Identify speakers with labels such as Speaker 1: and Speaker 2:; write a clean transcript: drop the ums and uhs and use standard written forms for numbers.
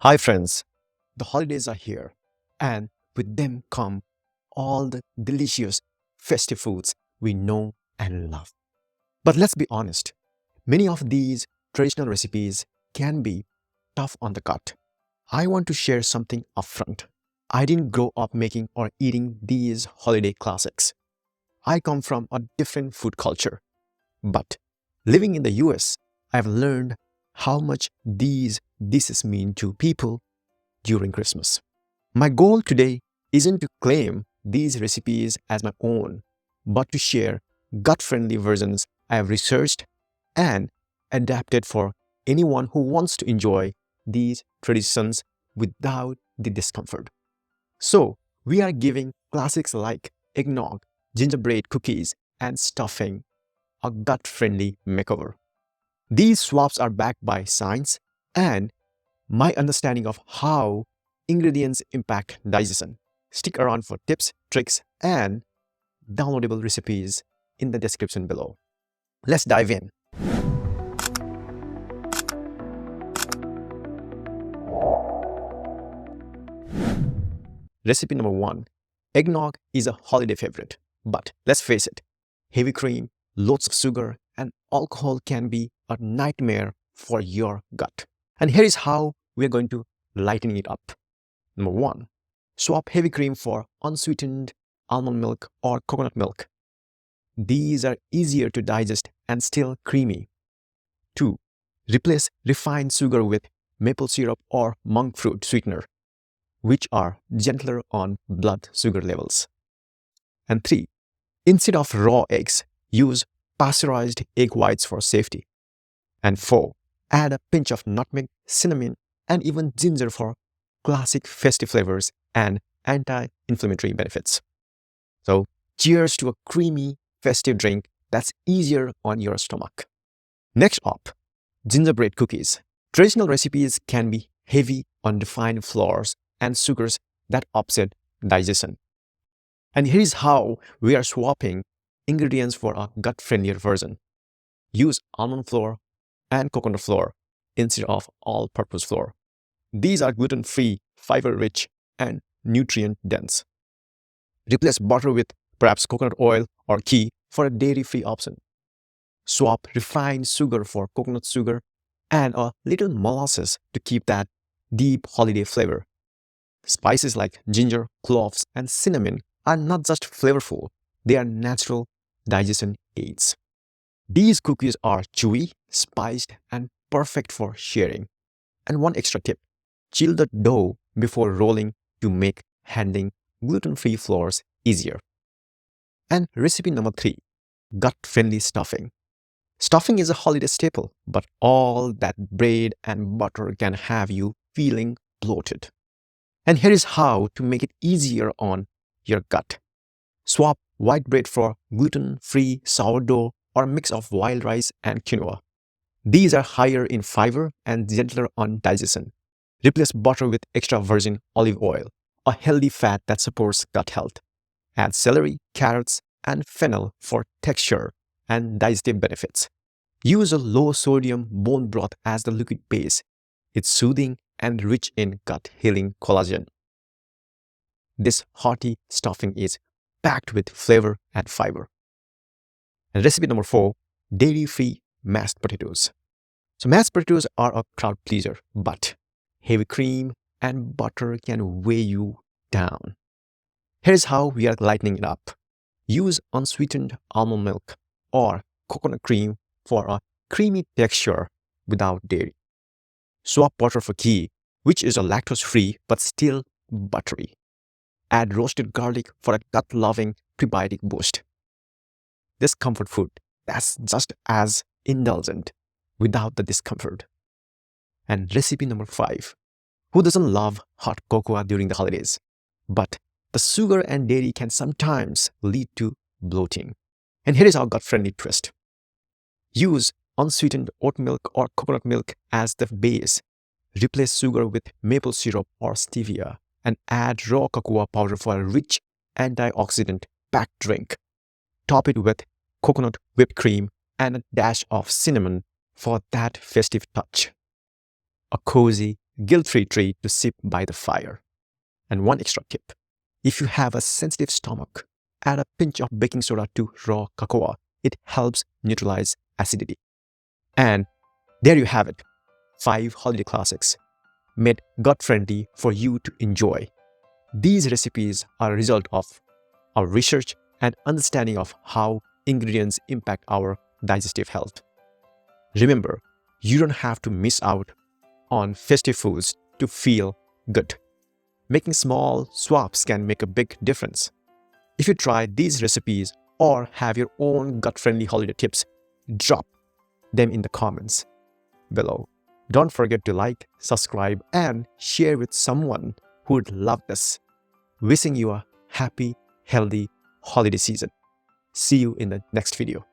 Speaker 1: Hi, friends. The holidays are here, and with them come all the delicious festive foods we know and love. But let's be honest, many of these traditional recipes can be tough on the gut. I want to share something upfront. I didn't grow up making or eating these holiday classics. I come from a different food culture. But living in the US, I've learned how much these dishes mean to people during Christmas. My goal today isn't to claim these recipes as my own, but to share gut friendly versions I have researched and adapted for anyone who wants to enjoy these traditions without the discomfort. So, we are giving classics like eggnog, gingerbread cookies, and stuffing a gut friendly makeover. These swaps are backed by science and my understanding of how ingredients impact digestion. Stick around for tips, tricks, and downloadable recipes in the description below. Let's dive in. Recipe number 1. Eggnog is a holiday favorite, but let's face it, heavy cream, loads of sugar, and alcohol can be a nightmare for your gut. And here is how we are going to lighten it up. Number 1. Swap heavy cream for unsweetened almond milk or coconut milk. These are easier to digest and still creamy. 2. Replace refined sugar with maple syrup or monk fruit sweetener, which are gentler on blood sugar levels. And 3. Instead of raw eggs, use pasteurized egg whites for safety. And 4. Add a pinch of nutmeg, cinnamon, and even ginger for classic festive flavors and anti-inflammatory benefits. So, cheers to a creamy festive drink that's easier on your stomach. Next up, gingerbread cookies. Traditional recipes can be heavy on refined flours and sugars that upset digestion. And here is how we are swapping ingredients for a gut-friendlier version. Use almond flour and coconut flour instead of all-purpose flour. These are gluten-free, fiber-rich, and nutrient-dense. Replace butter with perhaps coconut oil or ghee for a dairy-free option. Swap refined sugar for coconut sugar and a little molasses to keep that deep holiday flavor. Spices like ginger, cloves, and cinnamon are not just flavorful, they are natural digestion aids. These cookies are chewy, spiced, and perfect for sharing. And one extra tip, chill the dough before rolling to make handling gluten-free flours easier. And recipe number 3, gut-friendly stuffing. Stuffing is a holiday staple, but all that bread and butter can have you feeling bloated. And here is how to make it easier on your gut. Swap white bread for gluten-free sourdough or a mix of wild rice and quinoa. These are higher in fiber and gentler on digestion. Replace butter with extra virgin olive oil, a healthy fat that supports gut health. Add celery, carrots, and fennel for texture and digestive benefits. Use a low-sodium bone broth as the liquid base. It's soothing and rich in gut-healing collagen. This hearty stuffing is packed with flavor and fiber. And recipe number 4, dairy-free mashed potatoes. So mashed potatoes are a crowd pleaser, but heavy cream and butter can weigh you down. Here's how we are lightening it up. Use unsweetened almond milk or coconut cream for a creamy texture without dairy. Swap butter for ghee, which is a lactose-free but still buttery. Add roasted garlic for a gut-loving prebiotic boost. This comfort food that's just as indulgent without the discomfort. And recipe number 5. Who doesn't love hot cocoa during the holidays? But the sugar and dairy can sometimes lead to bloating. And here is our gut-friendly twist. Use unsweetened oat milk or coconut milk as the base. Replace sugar with maple syrup or stevia and add raw cocoa powder for a rich antioxidant-packed drink. Top it with coconut whipped cream and a dash of cinnamon for that festive touch. A cozy guilt-free treat to sip by the fire. And one extra tip: if you have a sensitive stomach, add a pinch of baking soda to raw cocoa. It helps neutralize acidity. And there you have it, 5 holiday classics made gut-friendly for you to enjoy. These recipes are a result of our research and understanding of how ingredients impact our digestive health. Remember, you don't have to miss out on festive foods to feel good. Making small swaps can make a big difference. If you try these recipes or have your own gut-friendly holiday tips, drop them in the comments below. Don't forget to like, subscribe, and share with someone who would love this. Wishing you a happy, healthy holiday season. See you in the next video.